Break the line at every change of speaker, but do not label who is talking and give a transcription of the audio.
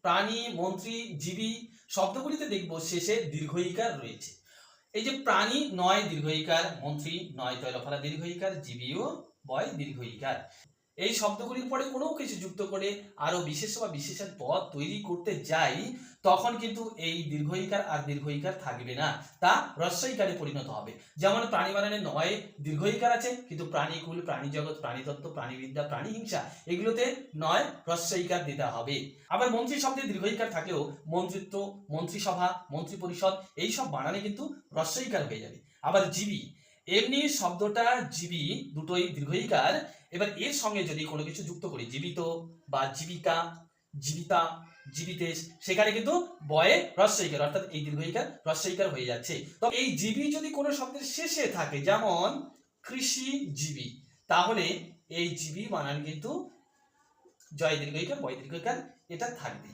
প্রাণী, মন্ত্রী, জীবী শব্দগুলিতে দেখব শেষে দীর্ঘইকার রয়েছে। এই যে প্রাণী নয় দীর্ঘইকার, মন্ত্রী নয় তয়লফলা দীর্ঘইকার, জীবীও বয় দীর্ঘইকার। এই শব্দগুলির পরে কোনো কিছু যুক্ত করে আরো বিশেষ বা বিশেষণ পদ তৈরি করতে যাই, তখন কিন্তু এই দীর্ঘইকার আর দীর্ঘইকার থাকবে না, তা হ্রস্বইকারে পরিণত হবে। যেমন প্রাণী বানানে নয় দীর্ঘইকার আছে, কিন্তু প্রাণীকুল, প্রাণীজগৎ, প্রাণীতত্ত্ব, প্রাণীবিদ্যা, প্রাণীহিংসা এগুলোতে নয় হ্রস্বইকার দিতে হবে। আবার মন্ত্রী শব্দে দীর্ঘইকার থাকলেও মন্ত্রিত্ব, মন্ত্রিসভা, মন্ত্রী পরিষদ এইসব বানানে কিন্তু হ্রস্বইকার হয়ে যাবে। আবার জীবী, এমনি শব্দটা জীবী দুটোই দীর্ঘইকার। এবার এর সঙ্গে যদি কোনো কিছু যুক্ত করি, জীবিত বা জীবিকা, জীবিতা, জীবিতেশ, সেখানে কিন্তু বয়ে হ্রস্বইকার, অর্থাৎ এই দীর্ঘইকার হ্রস্বইকার হয়ে যাচ্ছে। তো এই জীবী যদি কোনো শব্দের শেষে থাকে, যেমন কৃষিজীবী, তাহলে এই জীবী বানান কিন্তু জয় দীর্ঘইকার বয় দীর্ঘইকার এটা থাকবে।